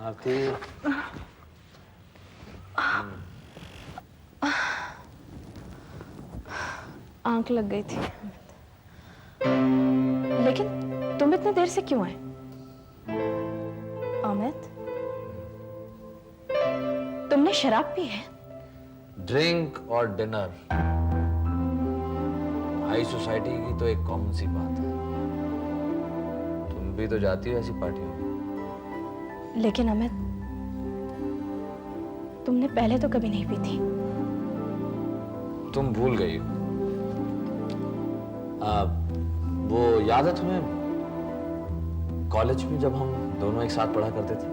आरती, आंख लग गई थी। लेकिन तुम इतनी देर से क्यों आए? अमित, तुमने शराब पी है? ड्रिंक और डिनर हाई सोसाइटी की तो एक कॉमन सी बात है। तुम भी तो जाती हो ऐसी पार्टियों में। लेकिन अमित, तुमने पहले तो कभी नहीं पी थी। तुम भूल गई हो। वो याद है तुम्हें, कॉलेज में जब हम दोनों एक साथ पढ़ा करते थे,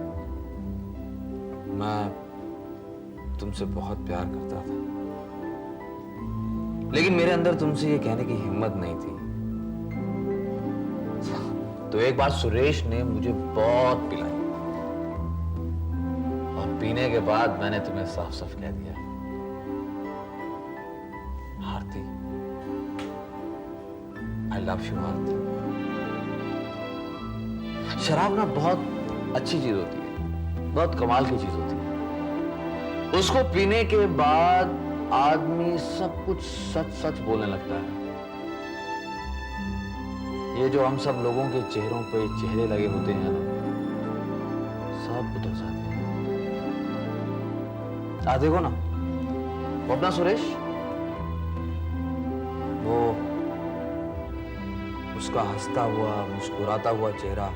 मैं तुमसे बहुत प्यार करता था, लेकिन मेरे अंदर तुमसे ये कहने की हिम्मत नहीं थी। तो एक बार सुरेश ने मुझे बहुत पिलाई और पीने के बाद मैंने तुम्हें साफ साफ कह दिया, आरती, आई लव यू आरती। शराब ना बहुत अच्छी चीज होती है, बहुत कमाल की चीज होती है। उसको पीने के बाद आदमी सब कुछ सच सच बोलने लगता है। ये जो हम सब लोगों के चेहरों पे चेहरे लगे होते हैं ना, सब उतर जाते हैं। देखो ना, वो अपना सुरेश, वो उसका हंसता हुआ मुस्कुराता हुआ चेहरा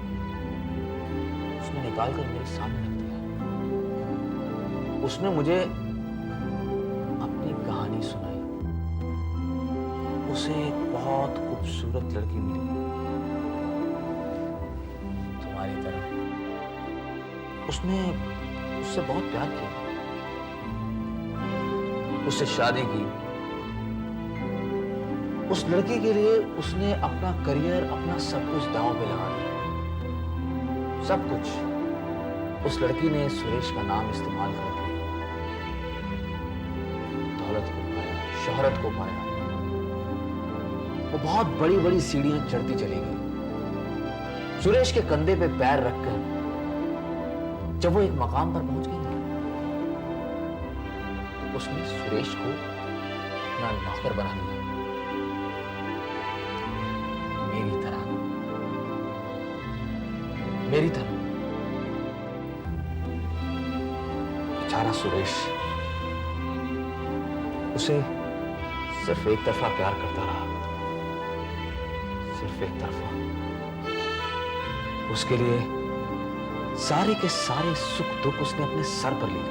उसने निकाल कर मेरे सामने रख दिया। उसने मुझे अपनी कहानी सुनाई। उसे एक बहुत खूबसूरत लड़की मिली, तुम्हारी तरह। उसने उससे बहुत प्यार किया, उससे शादी की। उस लड़की के लिए उसने अपना करियर, अपना सब कुछ दांव पे लगा दिया, सब कुछ। उस लड़की ने सुरेश का नाम इस्तेमाल करके दौलत को पाया, शोहरत को पाया। वो बहुत बड़ी बड़ी सीढ़ियां चढ़ती चली गई। सुरेश के कंधे पे पैर रखकर जब वो एक मकाम पर पहुंच गई ना, तो उसने सुरेश को अपना नौकर बना लिया, मेरी तरह, मेरी तरह। बेचारा सुरेश उसे सिर्फ एक तरफा प्यार करता रहा, सिर्फ एक तरफा। उसके लिए सारे के सारे सुख दुख उसने अपने सर पर लिए।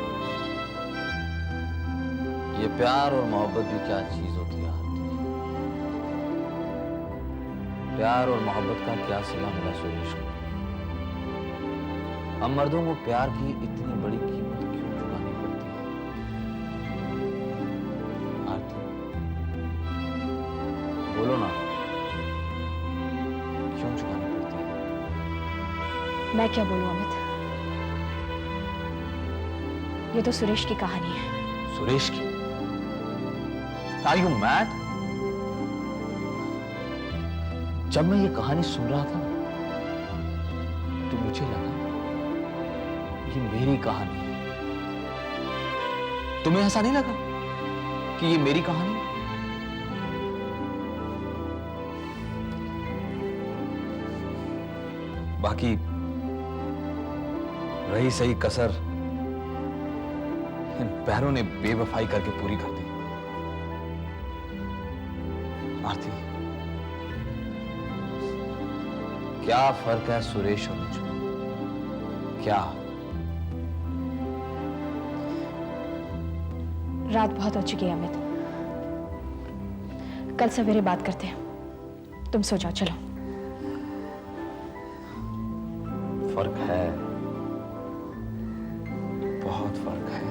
ये प्यार और मोहब्बत भी क्या चीज होती है। प्यार और मोहब्बत का क्या सिला मिला सुरेश को। हम मर्दों को प्यार की इतनी बड़ी कीमत क्यों चुकानी पड़ती है आरती? बोलो ना, क्यों चुकानी पड़ती है? मैं क्या बोलूं अमित, ये तो सुरेश की कहानी है। सुरेश की? Are you mad? जब मैं ये कहानी सुन रहा था तो मुझे लगा ये मेरी कहानी है। तुम्हें ऐसा नहीं लगा कि ये मेरी कहानी है? बाकी रही सही कसर इन पैरों ने बेवफाई करके पूरी कर दी। आरती, क्या फर्क है सुरेश और मुझ में? क्या? रात बहुत हो चुकी है अमित, कल सवेरे बात करते हैं। तुम सो जाओ, चलो। फर्क है, बहुत फर्क है।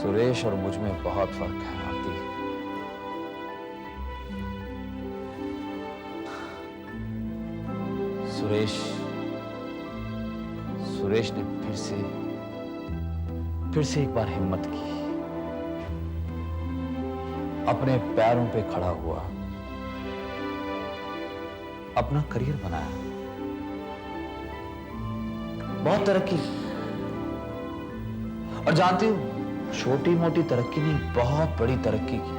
सुरेश और मुझ में बहुत फर्क है आरती। सुरेश ने फिर से एक बार हिम्मत की, अपने पैरों पे खड़ा हुआ, अपना करियर बनाया, बहुत तरक्की। और जानती हो, छोटी मोटी तरक्की नहीं, बहुत बड़ी तरक्की की।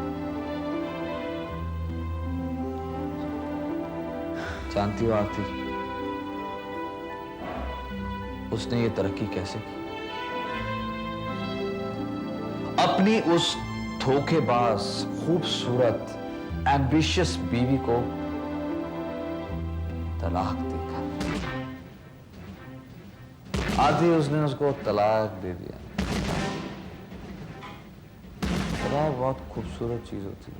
जानती हो आरती, उसने ये तरक्की कैसे की? अपनी उस धोखेबाज, खूबसूरत, एम्बिशियस बीवी को तलाक देकर आधी उसने उसको तलाक दे दिया। तलाक बहुत खूबसूरत चीज होती है।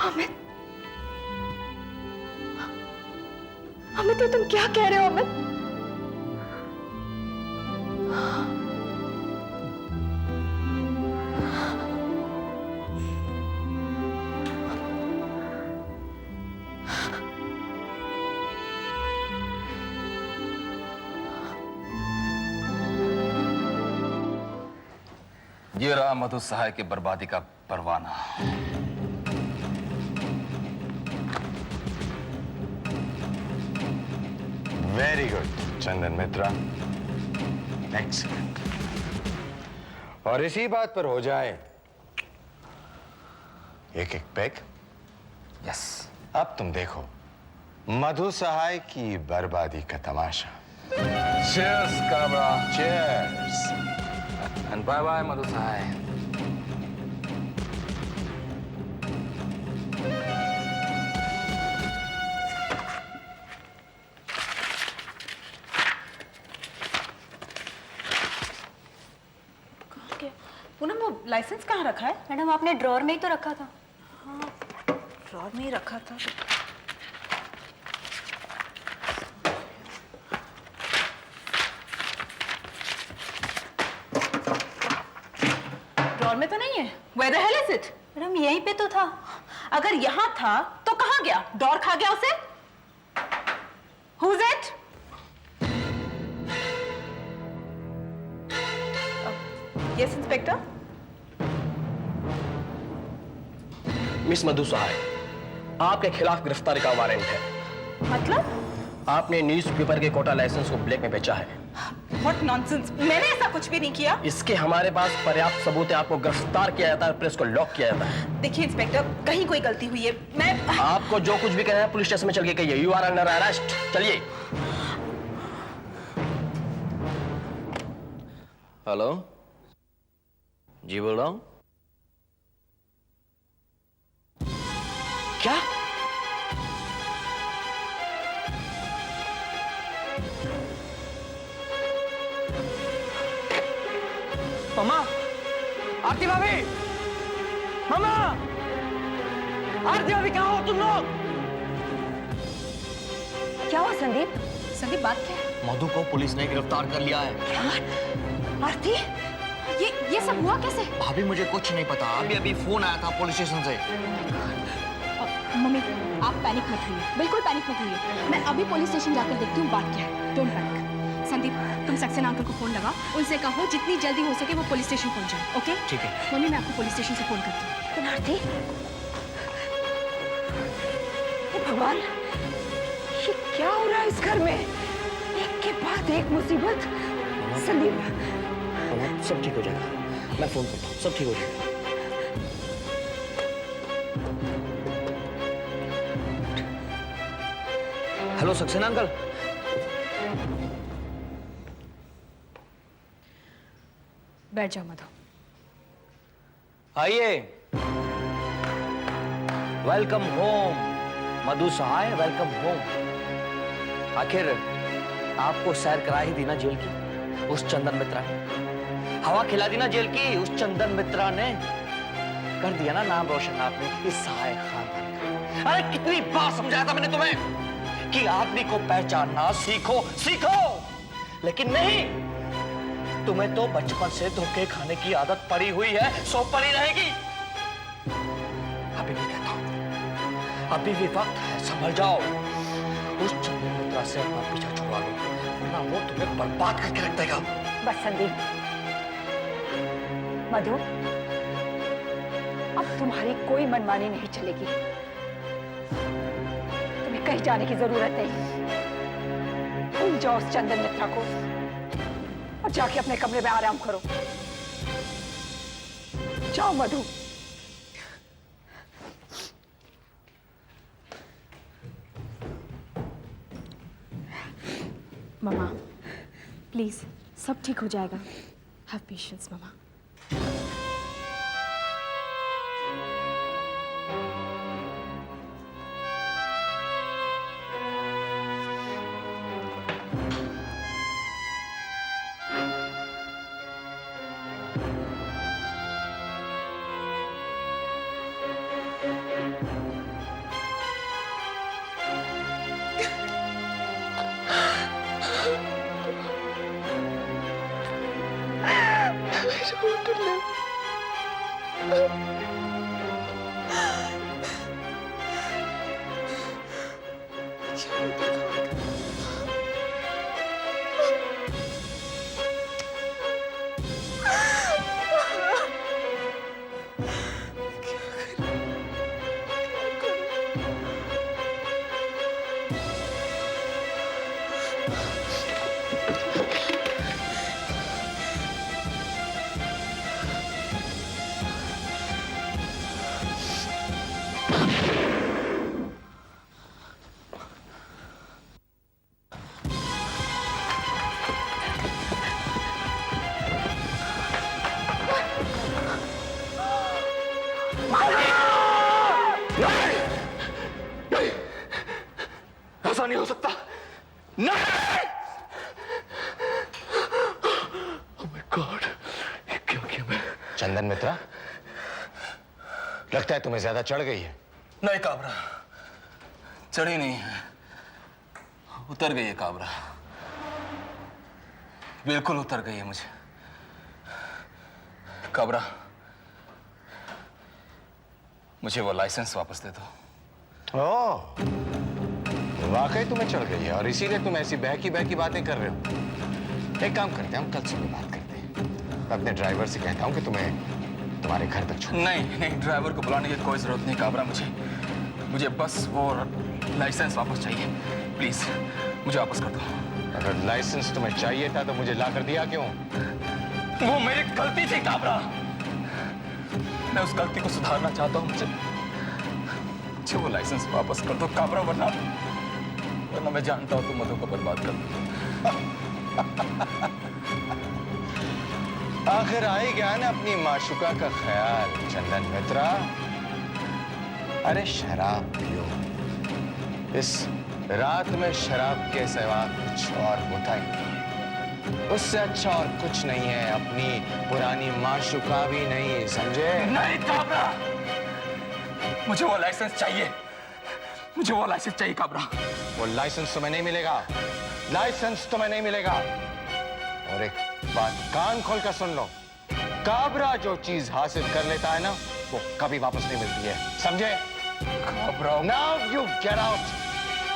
अमित, अमित, ये तुम क्या कह रहे हो अमित? ये रहा मधु सहाय की बर्बादी का परवाना। वेरी गुड चंदन मित्रा, एक्सीलेंट। और इसी बात पर हो जाए एक एक पैक। यस। अब तुम देखो मधु सहाय की बर्बादी का तमाशा। Cheers Kabra. Cheers. And bye bye Madhu Sahay. Poonam, वो लाइसेंस कहाँ रखा है? मैडम, आपने ड्रॉर में ही तो रखा था। हाँ, ड्रॉर में ही रखा था। ड्रॉर में तो नहीं है। Where the hell is it? Madam, यहीं पे तो था। अगर यहाँ था तो कहाँ गया? डॉर खा गया उसे? Who's it? Yes, inspector. Miss Madhu Sahay, आपके खिलाफ गिरफ्तारी का वारंट है। मतलब? आपने न्यूज़पेपर के कोटा लाइसेंस को ब्लैक में बेचा है। What nonsense! मैंने ऐसा कुछ भी नहीं किया। इसके हमारे पास पर्याप्त सबूत है। आपको गिरफ्तार किया जाता है, प्रेस को लॉक किया जाता है। देखिए इंस्पेक्टर, कहीं कोई गलती हुई है। मैं आपको जो कुछ भी कहना है पुलिस स्टेशन में चल के कहिए। You are under arrest. चलिए। हेलो जी, बोल रहा हूं। क्या? मामा, आरती भाभी, मामा, आरती भाभी, कहाँ हो तुम लोग? क्या हुआ संदीप? संदीप, बात क्या है? मधु को पुलिस ने गिरफ्तार कर लिया है। आरती, ये सब हुआ कैसे? भाभी, मुझे कुछ नहीं पता। अभी फोन आया था पुलिस स्टेशन से। मम्मी, आप पैनिक मत होइए, बिल्कुल पैनिक मत होइए। मैं अभी पुलिस स्टेशन जाकर देखती हूँ बात क्या है। Don't panic. संदीप, तुम सक्सेना अंकल को फोन लगाओ, उनसे कहो जितनी जल्दी हो सके वो पुलिस स्टेशन पहुंच जाए। ओके? ठीक है। मम्मी, मैं आपको पुलिस स्टेशन से फोन करती हूँ। आरती, भगवान, ये क्या हो रहा है इस घर में? एक के बाद एक मुसीबत। संदीप, सब ठीक हो जाएगा। मैं फोन करता हूँ, सब ठीक हो जाएगा। Hello Saxena uncle. बैठ जाओ मधु। आइए। वेलकम होम मधु सहाय, वेलकम होम। आखिर आपको सैर करा ही दी ना जेल की उस चंदन मित्रा ने। हवा खिला दी ना जेल की उस चंदन मित्रा ने। कर दिया ना नाम रोशन आपने इस सहाय खानदान का। अरे कितनी बार समझाया था मैंने तुम्हें कि आदमी को पहचानना सीखो, सीखो। लेकिन नहीं, तुम्हें तो बचपन से धोखे खाने की आदत पड़ी हुई है, सो पड़ी रहेगी। अभी भी कहता हूं, अभी भी वक्त है, संभल जाओ। उस चंदन मित्रा से अपना पीछा छुड़वा लो, वरना वो तुम्हें बर्बाद करके रख देगा। बस संदीप, मधु, अब तुम्हारी कोई मनमानी नहीं चलेगी। तुम्हें कहीं जाने की जरूरत नहीं। भूल जाओ उस चंदन मित्रा को और जाके अपने कमरे में आराम करो। जाओ मधु। ममा प्लीज, सब ठीक हो जाएगा। Have patience mama. ऐसा नहीं हो सकता। नहीं! Oh my God, ये क्या किया मैं? चंदन मित्रा, लगता है तुम्हें ज्यादा चढ़ गई है। नहीं काबरा, चढ़ी नहीं है, उतर गई है काबरा। बिल्कुल उतर गई है मुझे। काबरा, मुझे वो लाइसेंस वापस दे दो। ओह, वाकई तुम्हें चढ़ गई है और इसीलिए तुम ऐसी बहकी बहकी बातें कर रहे हो। एक काम करते हैं, हम कल सुबह बात करते हैं। मैं अपने ड्राइवर से कहता हूं कि तुम्हें तुम्हारे घर तक छोड़। नहीं नहीं, ड्राइवर को बुलाने की कोई जरूरत नहीं काबरा। मुझे बस वो लाइसेंस वापस चाहिए। प्लीज मुझे वापस कर दो। अगर लाइसेंस तुम्हें चाहिए था तो मुझे ला कर दिया क्यों? वो मेरी गलती थी काबरा। मैं उस गलती को सुधारना चाहता हूँ। मुझे वो लाइसेंस वापस कर दो काबरा, वरना मैं जानता हूँ तुम मधु को बर्बाद कर दो। आखिर आ ही गया ना अपनी माशुका का ख्याल चंदन मित्रा। अरे शराब पियो, इस रात में शराब के सिवा कुछ और होता ही नहीं। उससे अच्छा और कुछ नहीं है, अपनी पुरानी माशुका भी नहीं, समझे? नहीं काबरा, मुझे वो लाइसेंस चाहिए। मुझे वो लाइसेंस चाहिए काबरा। वो लाइसेंस तुम्हें नहीं मिलेगा, लाइसेंस तुम्हें नहीं मिलेगा। और एक बात कान खोल कर सुन लो, काबरा जो चीज हासिल कर लेता है ना, वो कभी वापस नहीं मिलती है, समझे? Kabra, now you get out,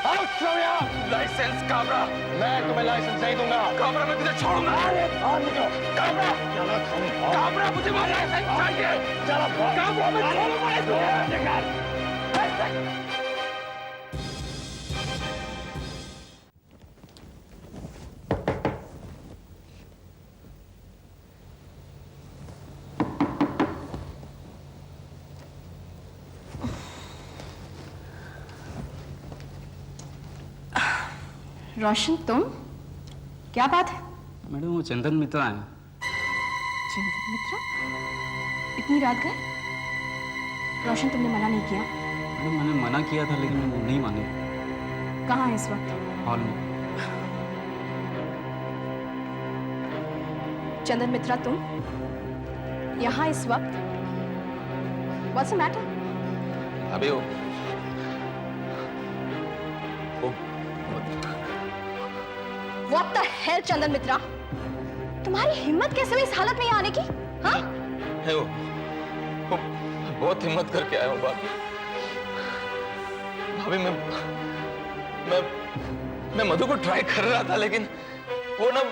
out from here. Licence Kabra. मैं तुम्हें लाइसेंस नहीं दूंगा। काबरा, मैं तुझे छोड़ूंगा। काबरा, काबरा, मुझे वो लाइसेंस चाहिए। काबरा, मैं छोड़ूंगा तुझे। रोशन, तुम? क्या बात है? मैडम वो चंदन मित्रा है। चंदन मित्रा? इतनी रात गए? रोशन, तुमने मना नहीं किया? मैडम मैंने मना किया था लेकिन वो नहीं माने। कहाँ है इस वक्त? हॉल में। चंदन मित्रा, तुम यहाँ इस वक्त? What's the matter? अभी वो What the hell, चंदन मित्रा? तुम्हारी हिम्मत कैसे हुई इस हालत में यहाँ आने की? हाँ? है वो बहुत हिम्मत करके आया हूँ भाभी। भाभी मैं मधु को ट्राई कर रहा था, लेकिन वो ना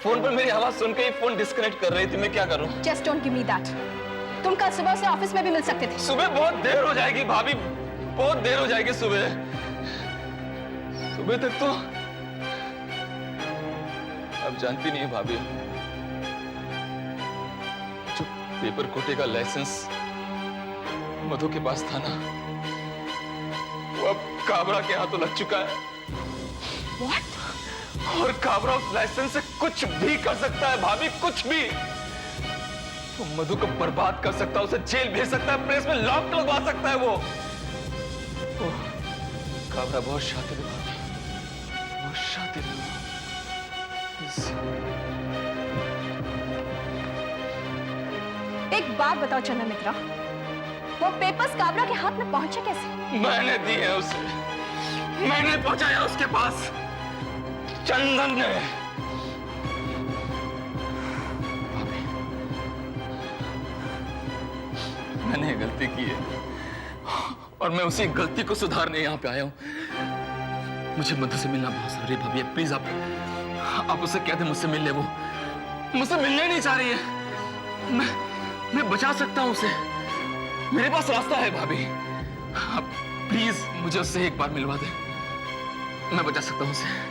फोन पर मेरी आवाज सुन के ही फोन डिस्कनेक्ट कर रही थी। मैं क्या करूं? Just don't give me that. तुम कल सुबह से ऑफिस में भी मिल सकते थे। सुबह बहुत देर हो जाएगी भाभी, बहुत देर हो जाएगी सुबह। सुबह तक तो आप जानती नहीं है भाभी, जो पेपर कोटे का लाइसेंस मधु के पास था ना, वो अब काबरा के हाथों लग चुका है। What? और काबरा उस लाइसेंस से कुछ भी कर सकता है भाभी, कुछ भी। वो मधु को बर्बाद कर सकता है, उसे जेल भेज सकता है, प्रेस में लॉक लगवा सकता है। वो काबरा बहुत शातिर है भाभी, बहुत शातिर है। एक बात बताओ चंदन मित्रा, वो पेपर्स काबरा के हाथ में पहुंचे कैसे? मैंने दी है उसे, मैंने पहुंचाया उसके पास, चंदन ने। मैंने गलती की है और मैं उसी गलती को सुधारने यहाँ पे आया हूँ। मुझे मधु से मिलना बहुत जरूरी है भाभी, प्लीज आप उससे कह दे मुझसे मिल ले। वो मुझसे मिलने नहीं चाह रही है। मैं बचा सकता हूँ उसे, मेरे पास रास्ता है भाभी। आप प्लीज मुझे उससे एक बार मिलवा दे, मैं बचा सकता हूँ उसे।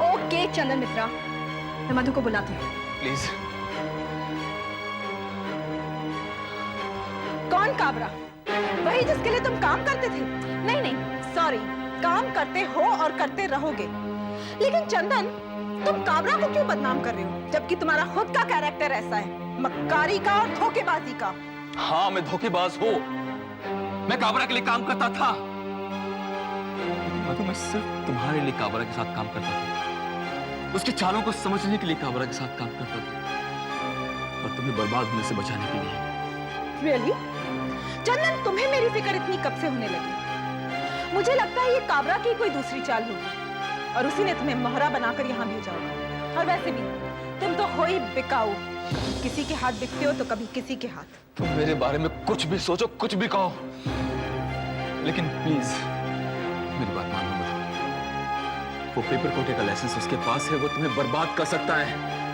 ओके चंदन मित्रा, मैं मधु को बुलाती हूँ। प्लीज। कौन काबरा? वही जिसके लिए तुम काम करते थे? नहीं नहीं, सॉरी, काम करते हो और करते रहोगे। लेकिन चंदन, तुम काबरा को क्यों बदनाम कर रहे हो, जबकि तुम्हारा खुद का कैरेक्टर ऐसा है, मक्कारी का और धोखेबाजी का। हाँ, मैं धोखेबाज हूँ, मैं काबरा के लिए काम करता था। मधु, मैं सिर्फ तुम्हारे लिए काबरा के साथ काम करता था, उसके चालों को समझने के लिए काबरा के साथ काम करता था, और तुम्हें बर्बाद होने से बचाने के लिए। Really? चंदन, तुम्हें मेरी फिक्र इतनी कब से होने लगी? मुझे लगता है ये काबरा की कोई दूसरी चाल होगी और उसी ने तुम्हें मोहरा बनाकर यहाँ भेजा होगा। और वैसे भी तुम तो हो ही बिकाऊ, किसी के हाथ बिकते हो तो कभी किसी के हाथ। तुम मेरे बारे में कुछ भी सोचो, कुछ भी कहो, लेकिन प्लीज मेरी बात मानो मत। वो पेपर कोटे का लाइसेंस उसके पास है, वो तुम्हें बर्बाद कर सकता है,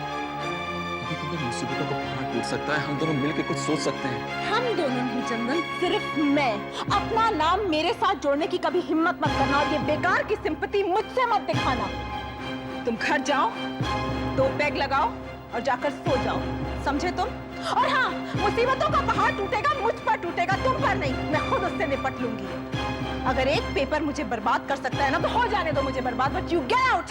तुम्हें मुसीबतों को पहाड़ टूट सकता है। हम दोनों मिलकर कुछ सोच सकते हैं। हम दोनों नहीं चंदन, सिर्फ मैं। अपना नाम मेरे साथ जोड़ने की कभी हिम्मत मत करना और ये बेकार की सिंपैथी मुझसे मत दिखाना। तुम घर जाओ, 2 पैग लगाओ और जाकर सो जाओ, समझे तुम? और हाँ, मुसीबतों का पहाड़ टूटेगा, मुझ पर टूटेगा, तुम पर नहीं। मैं खुद उससे निपट लूंगी। अगर एक पेपर मुझे बर्बाद कर सकता है ना, तो हो जाने दो मुझे बर्बाद, but you get out.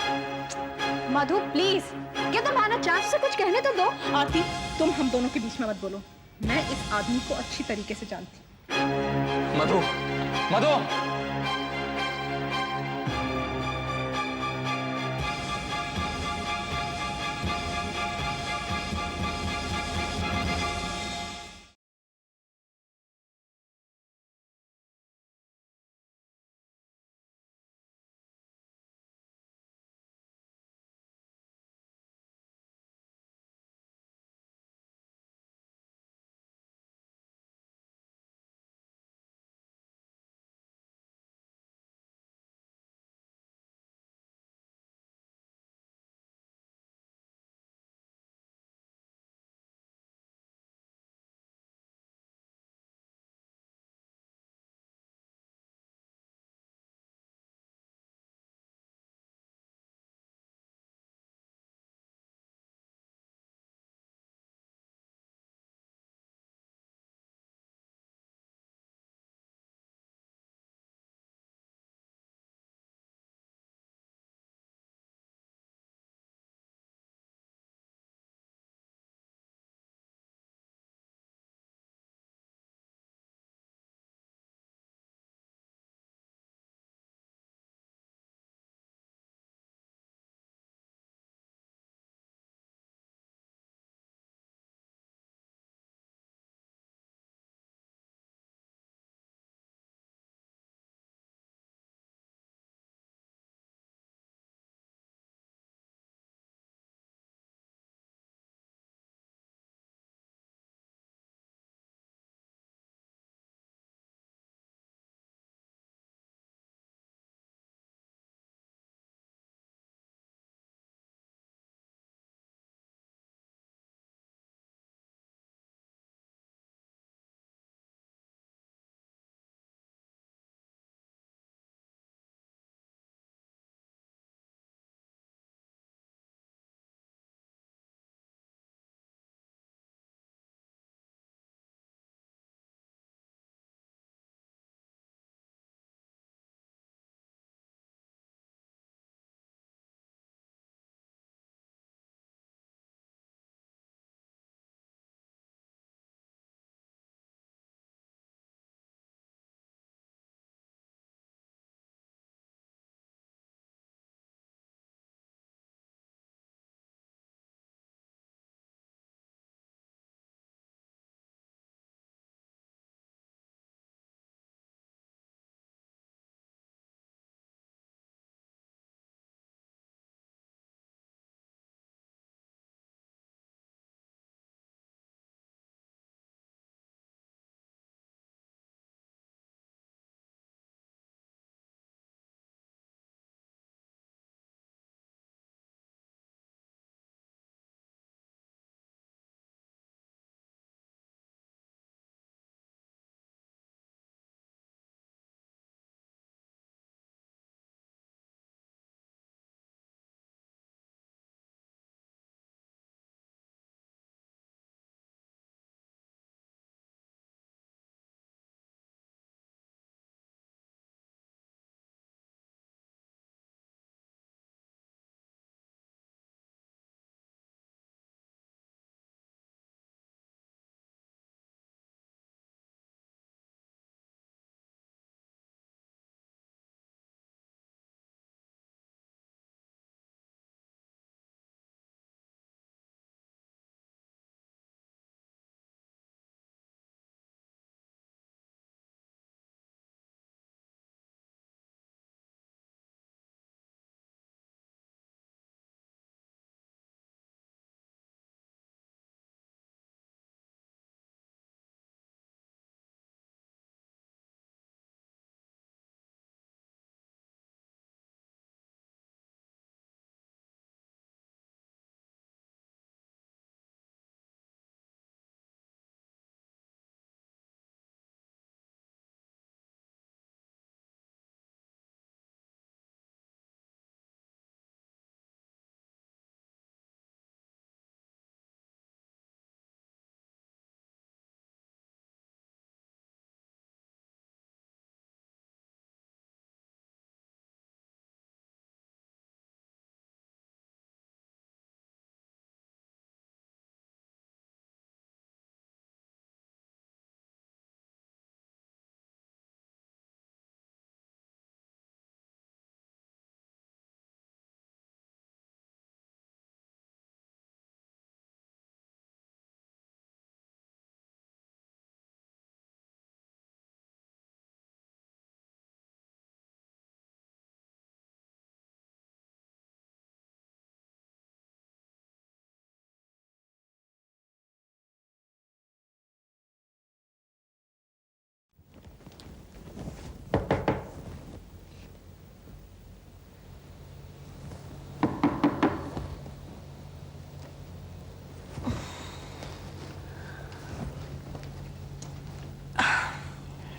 Madhu please, क्या तुम आना चांस से कुछ कहने तो दो। आरती, तुम हम दोनों के बीच में मत बोलो, मैं इस आदमी को अच्छी तरीके से जानती। मधु, मधु।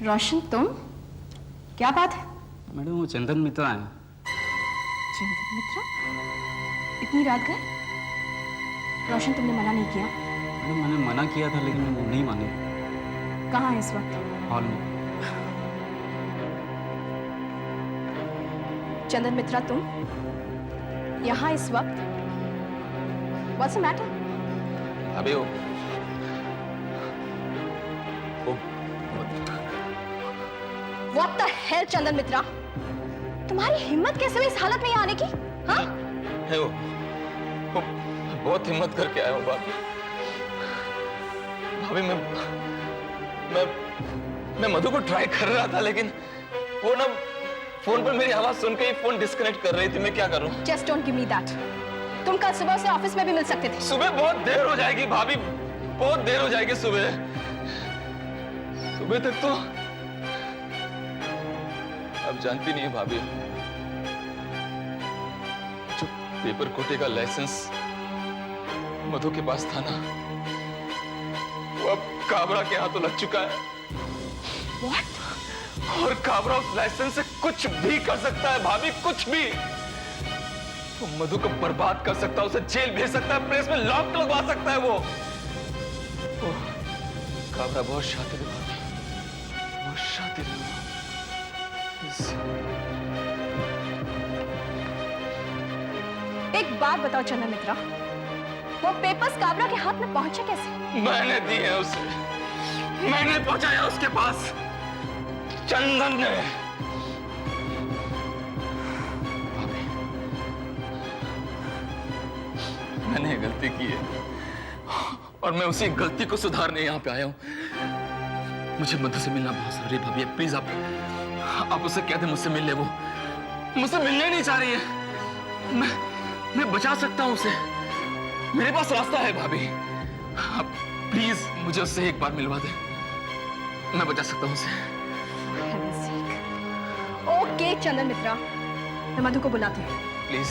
रोशन तुम, क्या बात है? मैडम वो चंदन मित्रा है। चंदन मित्रा इतनी रात गए? रोशन तुमने मना नहीं किया? मैडम मैंने मना किया था लेकिन वो नहीं माने। कहाँ है इस वक्त? हॉल में। चंदन मित्रा तुम यहाँ इस वक्त? What's the matter? अभी वो What the hell, चंदन मित्रा? तुम्हारी हिम्मत कैसे हुई इस हालत में यहाँ आने की? हाँ? है वो बहुत हिम्मत करके आया हूँ भाभी। भाभी मैं मधु को ट्राई कर रहा था लेकिन वो ना फोन पर मेरी आवाज सुन के ही फोन डिस्कनेक्ट कर रही थी। मैं क्या करूं? Just don't give me that. तुम कल सुबह से ऑफिस में भी मिल सकते थे। सुबह बहुत देर हो जाएगी भाभी, बहुत देर हो जाएगी सुबह तक तो। अब जानती नहीं है भाभी, जो पेपर कोटे का लाइसेंस मधु के पास था ना, वो अब काबरा के हाथों लग चुका है। What? और काबरा उस लाइसेंस से कुछ भी कर सकता है भाभी, कुछ भी। वो मधु को बर्बाद कर सकता है, उसे जेल भेज सकता है, प्रेस में लॉक लगवा सकता है वो काबरा बहुत शातिर है भाभी, बहुत शातिर है। एक बात बताओ चंदन मित्रा, वो पेपर्स काबरा के हाथ में पहुंचे कैसे? मैंने दी है उसे, मैंने पहुंचाया उसके पास, चंदन ने। मैंने गलती की है और मैं उसी गलती को सुधारने यहाँ पे आया हूँ। मुझे मधु से मिलना बहुत जरूरी है भाभी, प्लीज आप उससे कह दे मुझसे मिल ले। वो मुझसे मिलने नहीं चाह रही है। मैं बचा सकता हूँ उसे, मेरे पास रास्ता है भाभी। आप प्लीज मुझे उससे एक बार मिलवा दे, मैं बचा सकता हूँ उसे। ओके चंदन मित्रा, मैं मधु को बुलाती हूँ। प्लीज